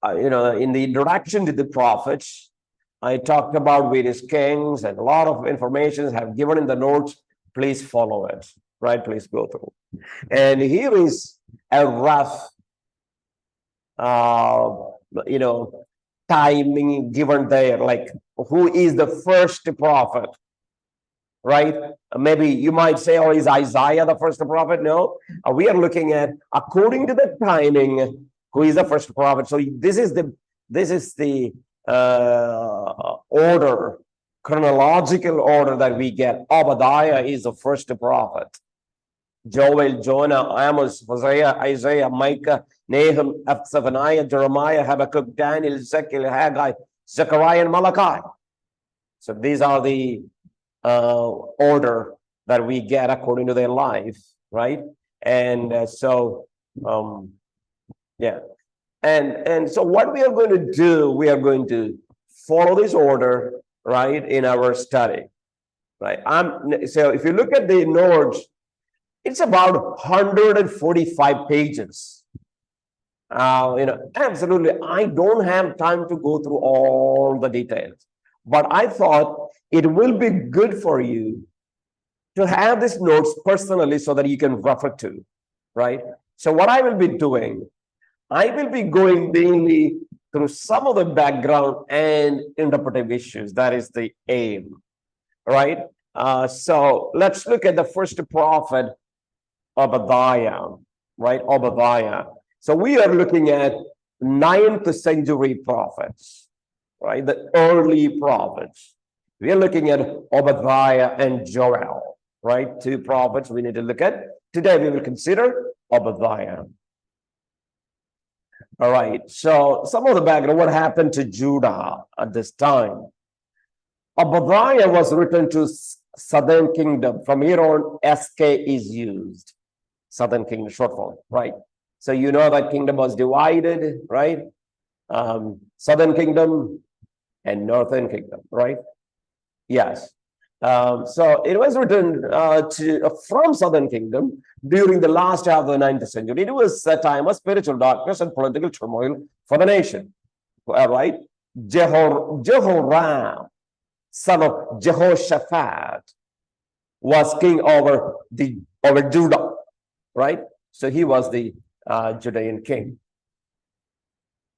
in the introduction to the prophets, I talked about various kings and a lot of information have given in the notes. Please follow it, right? Please go through. And here is a rough, timing given there, like who is the first prophet, right? Maybe you might say, oh, is Isaiah the first prophet? No, we are looking at according to the timing, who is the first prophet. So this is the order, chronological order that we get. Obadiah is the first prophet. Joel, Jonah, Amos, Hosea, Isaiah, Micah, Nahum, Zephaniah, Jeremiah, Habakkuk, Daniel, Ezekiel, Haggai, Zechariah, and Malachi. So these are the order that we get according to their life, right? And yeah. And so what we are going to do, we are going to follow this order, right, in our study, right? So if you look at the notes, it's about 145 pages. Absolutely, I don't have time to go through all the details, but I thought it will be good for you to have these notes personally so that you can refer to, right? So what I will be doing, I will be going mainly through some of the background and interpretive issues. That is the aim, right? So let's look at the first prophet, Obadiah, right? Obadiah. So we are looking at 9th century prophets, right? The early prophets. We are looking at Obadiah and Joel, right? Two prophets we need to look at. Today we will consider Obadiah. All right. So some of the background, what happened to Judah at this time? Obadiah was written to Southern Kingdom. From here on, SK is used. Southern Kingdom, short form, right? So you know that kingdom was divided, right? Southern Kingdom and Northern Kingdom, right? Yes. So it was written from Southern Kingdom during the last half of the 9th century. It was a time of spiritual darkness and political turmoil for the nation, right? Jehoram, son of Jehoshaphat, was king over Judah, right? So he was the Judean king.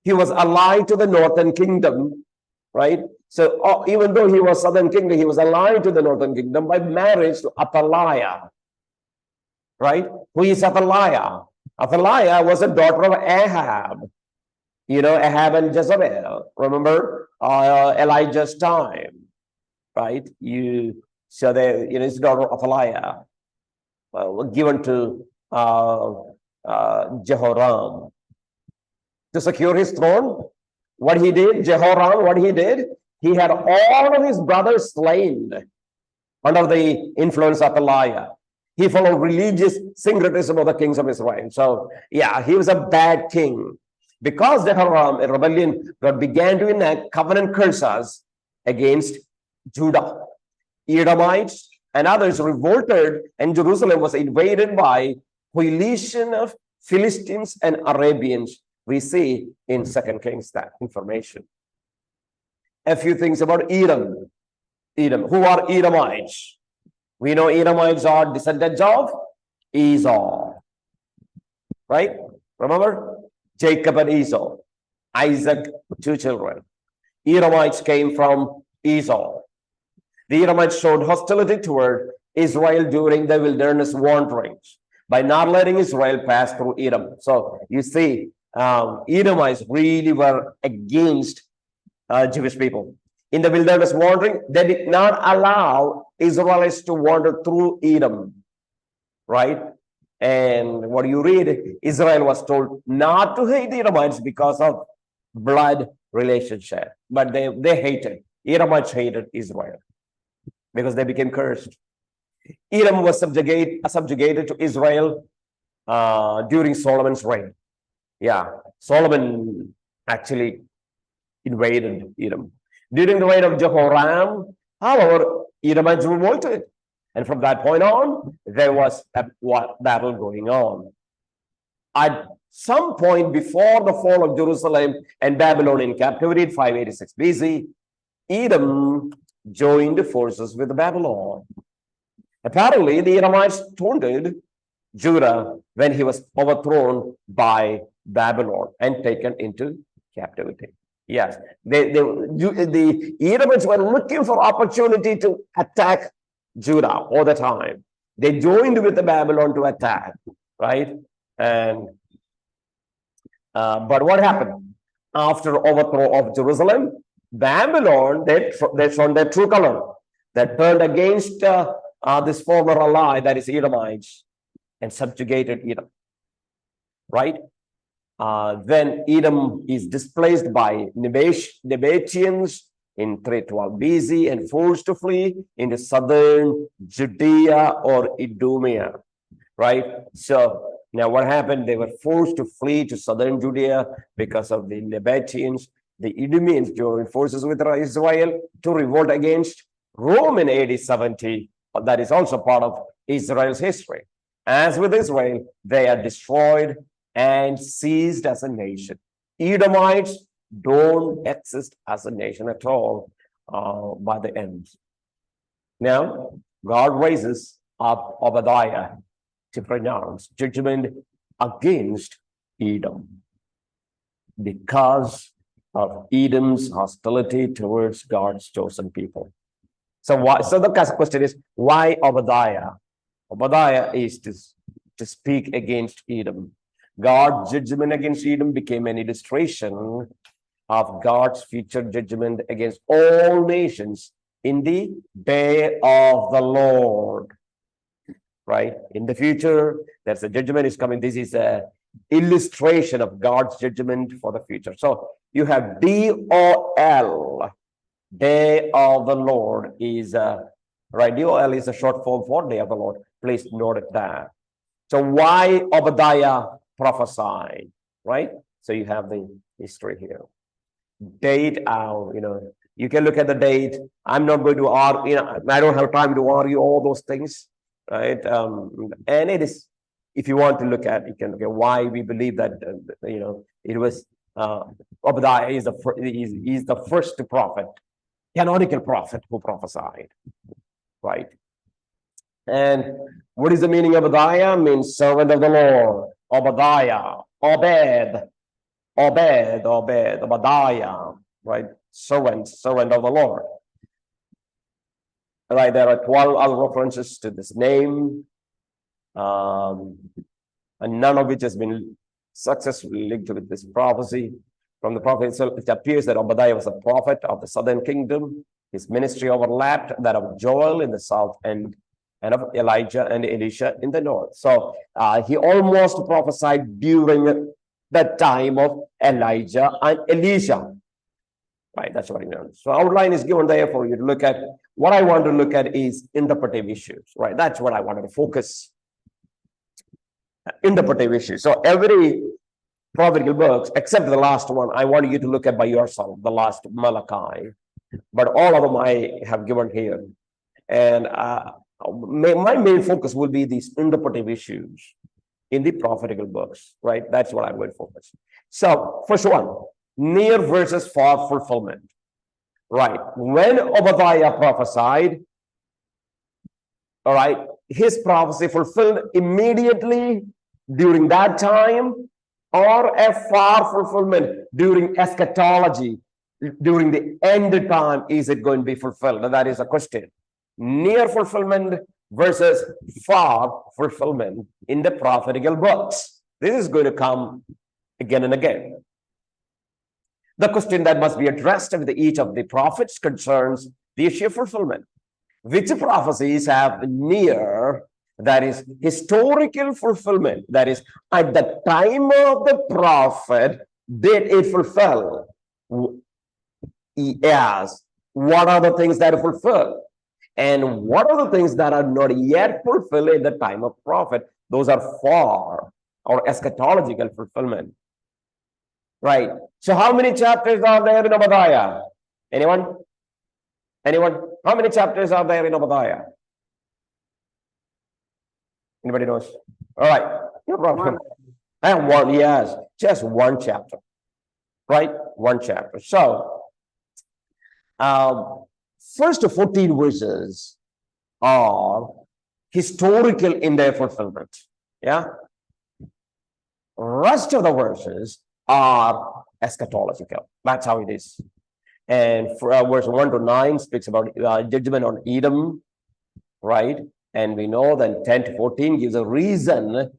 He was allied to the Northern Kingdom, right? So even though he was Southern Kingdom, he was allied to the Northern Kingdom by marriage to Athaliah, right? Who is Athaliah? Athaliah was a daughter of Ahab. Ahab and Jezebel. Remember Elijah's time, right? So his daughter Athaliah given to Jehoram to secure his throne. What he did, Jehoram, what he did, he had all of his brothers slain under the influence of Athaliah. He followed religious syncretism of the kings of Israel. So, yeah, he was a bad king. Because Jehoram, a rebellion, God began to enact covenant curses against Judah. Edomites and others revolted, and Jerusalem was invaded by coalition of Philistines and Arabians. We see in 2 Kings that information. A few things about Edom. Who are Edomites? We know Edomites are descendants of Esau, right? Remember? Jacob and Esau. Isaac, 2 children. Edomites came from Esau. The Edomites showed hostility toward Israel during the wilderness wanderings by not letting Israel pass through Edom. So you see, Edomites really were against Jewish people. In the wilderness wandering, they did not allow Israelites to wander through Edom, right? And what you read, Israel was told not to hate the Edomites because of blood relationship, but they hated. Edomites hated Israel because they became cursed. Edom was subjugated to Israel during Solomon's reign. Yeah, Solomon actually invaded Edom. During the reign of Jehoram, however, Edomites revolted. And from that point on, there was a battle going on. at some point before the fall of Jerusalem and Babylonian captivity in 586 BC, Edom joined forces with Babylon. Apparently, the Edomites taunted Judah when he was overthrown by Babylon and taken into captivity. Yes, the Edomites were looking for opportunity to attack Judah all the time. They joined with the Babylon to attack, right? And but what happened after overthrow of Jerusalem? Babylon, they shown their true color. They turned against this former ally, that is Edomites, and subjugated Edom, right? Then Edom is displaced by Nabateans in 312 BC and forced to flee into southern Judea or Idumea, right? So now what happened? They were forced to flee to southern Judea because of the Nabateans. The Idumeans joined forces with Israel to revolt against Rome in AD 70. That is also part of Israel's history. As with Israel, they are destroyed and seized as a nation. Edomites don't exist as a nation at all by the end. Now, God raises up Obadiah to pronounce judgment against Edom because of Edom's hostility towards God's chosen people. So the question is, why Obadiah? Obadiah is to speak against Edom. God's judgment against Edom became an illustration of God's future judgment against all nations in the day of the Lord. Right? In the future, there's a judgment is coming. This is an illustration of God's judgment for the future. So you have DOL, day of the Lord is, right? DOL is a short form for day of the Lord. Please note that. So why Obadiah prophesied, right? So you have the history here. Date out, you can look at the date. I'm not going to argue, I don't have time to argue all those things, right? And it is, if you want to look at, you can look at why we believe that, it was, Obadiah is the first prophet, canonical prophet who prophesied, right? And what is the meaning of Obadiah? Means servant of the Lord. Obadiah, Obadiah, right? Servant of the Lord. Right, there are 12 other references to this name, and none of which has been successfully linked with this prophecy. From the prophet itself, it appears that Obadiah was a prophet of the southern kingdom. His ministry overlapped that of Joel in the south and of Elijah and Elisha in the north. So he almost prophesied during the time of Elijah and Elisha. Right, that's what he knows. So outline is given there for you to look at. What I want to look at is interpretive issues, right? That's what I wanted to focus. Interpretive issues. So every prophetical books, except the last one, I want you to look at by yourself, the last Malachi. But all of them I have given here. And my main focus will be these interpretive issues in the prophetical books, right? That's what I'm going to focus. So first one, near versus far fulfillment, right? When Obadiah prophesied, all right, his prophecy fulfilled immediately during that time, or a far fulfillment during eschatology, during the end time, is it going to be fulfilled? That is a question. Near fulfillment versus far fulfillment in the prophetical books. This is going to come again and again. The question that must be addressed with each of the prophets concerns the issue of fulfillment. Which prophecies have near, that is historical fulfillment, that is at the time of the prophet, did it fulfill? Yes. What are the things that are fulfilled? And what are the things that are not yet fulfilled in the time of prophet? Those are far or eschatological fulfillment. Right. So how many chapters are there in Obadiah? Anyone? Anyone? How many chapters are there in Obadiah? Anybody knows? All right. No problem. And one, yes, just one chapter, right? One chapter. So, first 14 verses are historical in their fulfillment. Yeah. Rest of the verses are eschatological. That's how it is. And for verse 1 to 9 speaks about judgment on Edom, right? And we know that 10 to 14 gives a reason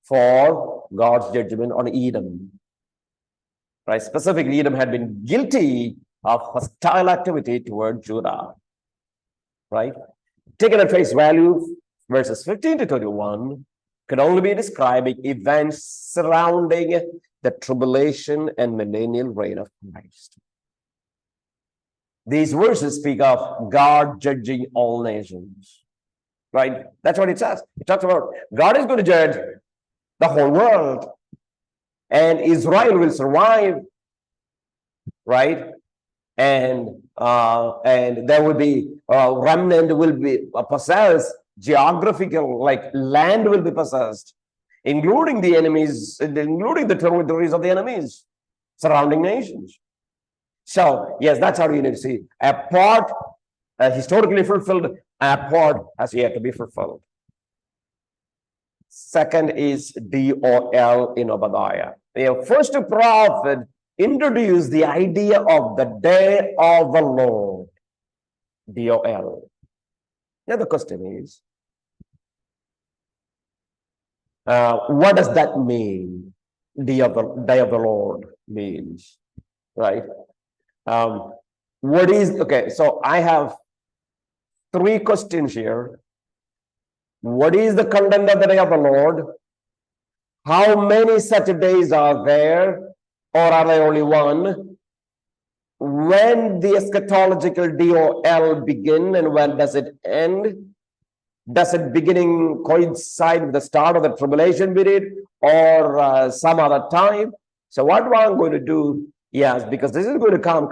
for God's judgment on Edom, right? Specifically, Edom had been guilty of hostile activity toward Judah, right? Taken at face value, verses 15 to 21 could only be describing events surrounding the tribulation and millennial reign of Christ. These verses speak of God judging all nations, right? That's what it says. It talks about God is going to judge the whole world, and Israel will survive, right? And there will be remnant will be possessed, geographical, like land will be possessed, including the enemies, including the territories of the enemies, surrounding nations. So, yes, that's how you need to see. A part historically fulfilled, a part has yet to be fulfilled. Second is DOL in Obadiah. The first prophet introduced the idea of the day of the Lord, DOL. Now the question is, what does that mean? Day of the Lord means, right? What is, okay, so I have three questions here. What is the content of the day of the Lord? How many such days are there, or are there only one? When the eschatological DOL begin and when does it end? Does it beginning coincide with the start of the tribulation period or some other time? So what I'm going to do, yes, because this is going to come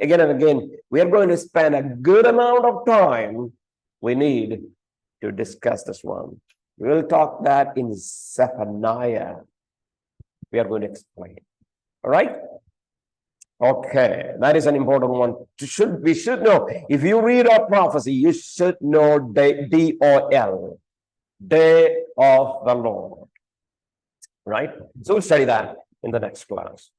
again and again, we are going to spend a good amount of time we need to discuss this one. We will talk that in Zephaniah. We are going to explain. All right? Okay, that is an important one. We should know. If you read our prophecy, you should know DOL, Day of the Lord. Right? So we'll study that in the next class.